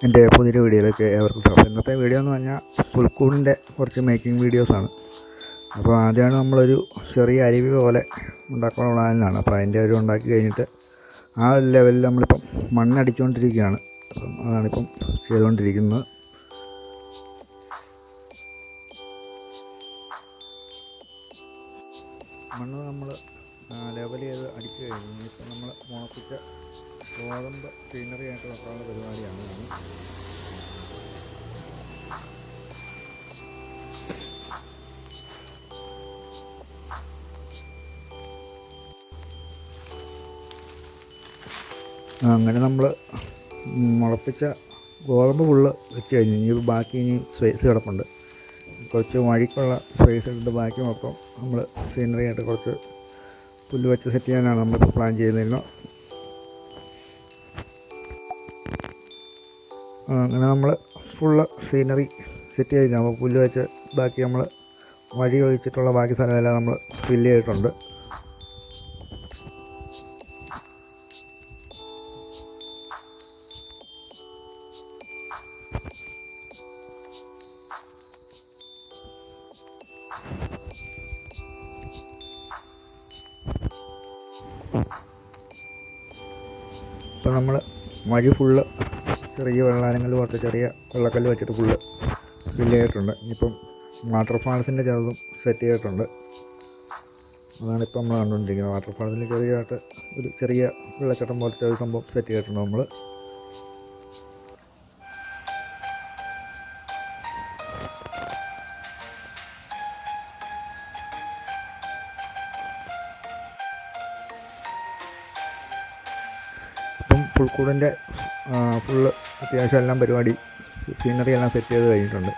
എൻ്റെ പുതിയൊരു വീഡിയോയിലേക്ക് ഏവർക്കും സ്വാഗതം. ഇന്നത്തെ വീഡിയോ എന്ന് പറഞ്ഞാൽ പുൽക്കൂടിൻ്റെ കുറച്ച് മേക്കിംഗ് വീഡിയോസാണ്. അപ്പോൾ ആദ്യമാണ് നമ്മളൊരു ചെറിയ അരുവി പോലെ ഉണ്ടാക്കാനുള്ള പ്ലാനിലാണ്. അപ്പോൾ അതിൻ്റെ ഒരു ഉണ്ടാക്കി കഴിഞ്ഞിട്ട് ആ ഒരു ലെവലിൽ നമ്മളിപ്പം മണ്ണടിച്ചുകൊണ്ടിരിക്കുകയാണ്. അപ്പം അതാണിപ്പം ചെയ്തുകൊണ്ടിരിക്കുന്നത്. മണ്ണ് നമ്മൾ ലെവൽ ചെയ്ത് അടിച്ചു കഴിഞ്ഞു. ഇപ്പം നമ്മൾ മുളപ്പിച്ച ഗോതമ്പ് സീനറി ആയിട്ട് വെക്കാനുള്ള പരിപാടിയാണ്. അങ്ങനെ നമ്മൾ മുളപ്പിച്ച ഗോതമ്പ് ഫുള്ള് വെച്ച് കഴിഞ്ഞു. ഇനി ബാക്കി സ്പേസ് കിടപ്പുണ്ട്. കുറച്ച് വഴിക്കുള്ള സ്പേസ് എടുത്ത് ബാക്കി മൊത്തം നമ്മൾ സീനറി ആയിട്ട് കുറച്ച് പുല്ല് വെച്ച് സെറ്റ് ചെയ്യാനാണ് നമ്മളിപ്പോൾ പ്ലാൻ ചെയ്യുന്നിരുന്നു. അങ്ങനെ നമ്മൾ ഫുള്ള് സീനറി സെറ്റ് ചെയ്തിരിക്കുക. അപ്പോൾ പുല്ല് വെച്ച് ബാക്കി നമ്മൾ വഴി ഒഴിച്ചിട്ടുള്ള ബാക്കി സ്ഥലമെല്ലാം നമ്മൾ ഫില്ല് ചെയ്തിട്ടുണ്ട്. ഇപ്പം നമ്മൾ വഴി ഫുള്ള് ചെറിയ വെള്ളാരങ്ങൾ പോലത്തെ ചെറിയ വെള്ളക്കല്ല് വെച്ചിട്ട് ഫുള്ള് ഫില്ല് ചെയ്തിട്ടുണ്ട്. ഇനിയിപ്പം വാട്ടർഫാൾസിൻ്റെ ചെറുതും സെറ്റ് ചെയ്തിട്ടുണ്ട്. അതാണിപ്പം നമ്മൾ കണ്ടുകൊണ്ടിരിക്കുന്നത്. വാട്ടർഫാൾസിൽ ചെറിയതായിട്ട് ഒരു ചെറിയ വെള്ളച്ചാട്ടം പോലത്തെ ഒരു സംഭവം സെറ്റ് ചെയ്തിട്ടുണ്ട് നമ്മൾ. പുൽക്കൂടിൻ്റെ ഫുള്ള് അത്യാവശ്യം എല്ലാം പരിപാടി സീനറി എല്ലാം സെറ്റ് ചെയ്ത് കഴിഞ്ഞിട്ടുണ്ട്.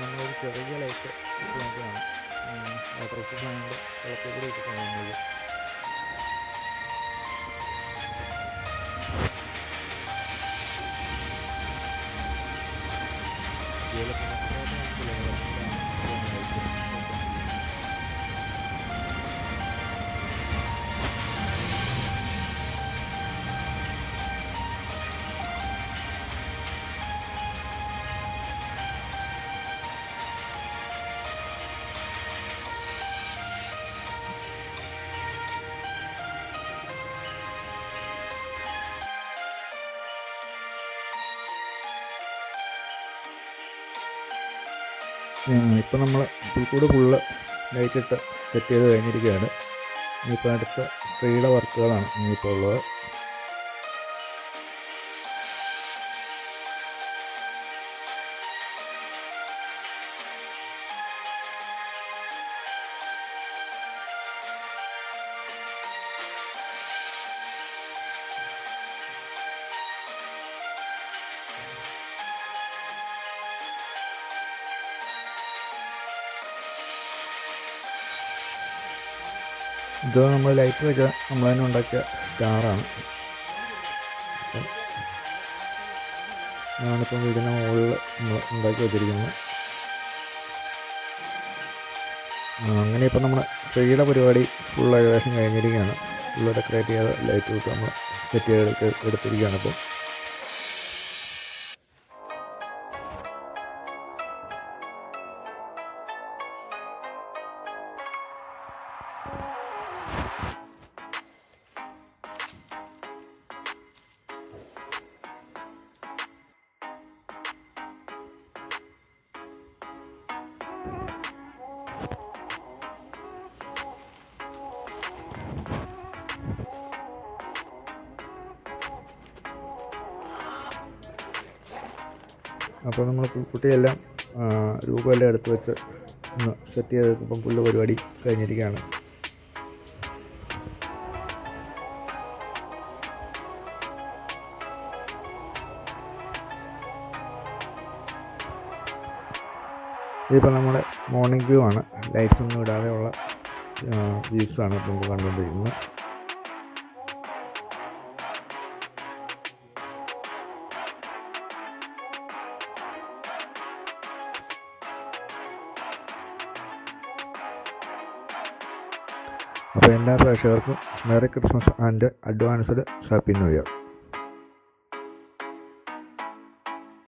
നമ്മളൊരു ചെറിയ ലൈറ്റ് നോക്കുകയാണ്. വാട്ടർപ്രൂഫ് ആയതുകൊണ്ട് വെള്ളത്തിൽ കൂടി ഇട്ടിട്ടാണ് നമ്മൾ. ഇപ്പം നമ്മൾ പുൽക്കൂട് ഫുള്ള് ലൈറ്റിട്ട് സെറ്റ് ചെയ്ത് കഴിഞ്ഞിരിക്കുകയാണ്. ഇനിയിപ്പോൾ അടുത്ത ട്രീയുടെ വർക്കുകളാണ് ഇനിയിപ്പോൾ ഉള്ളത്. ഇത് നമ്മൾ ലൈറ്റ് വെച്ച നമ്മൾ തന്നെ ഉണ്ടാക്കിയ സ്റ്റാറാണ്. അതാണിപ്പം വീടിൻ്റെ മുകളിൽ നമ്മൾ ഉണ്ടാക്കി വെച്ചിരിക്കുന്നത്. അങ്ങനെ ഇപ്പം നമ്മൾ ട്രീയുടെ പരിപാടി ഫുൾ ഏകദേശം കഴിഞ്ഞിരിക്കുകയാണ്. ഫുള്ള് ഡെക്കറേറ്റ് ചെയ്ത് ലൈറ്റ് വിട്ട് നമ്മൾ സെറ്റ് ചെയ്ത് എടുത്തിരിക്കുകയാണ്. ഇപ്പോൾ അപ്പോൾ നമ്മൾ കുട്ടിയെല്ലാം രൂപമെല്ലാം എടുത്ത് വെച്ച് ഒന്ന് സെറ്റ് ചെയ്ത് ഇപ്പം ഫുള്ള് പരിപാടി കഴിഞ്ഞിരിക്കുകയാണ്. ഇതിപ്പോൾ നമ്മുടെ മോർണിംഗ് വ്യൂ ആണ്. ലൈറ്റ്സ് ഒന്നും ഇടാതെയുള്ള വ്യൂസാണ് ഇപ്പോൾ കണ്ടുകൊണ്ടിരിക്കുന്നത്. അപ്പോൾ എല്ലാ പ്രേക്ഷകർക്കും merry Christmas and advanced happy new year.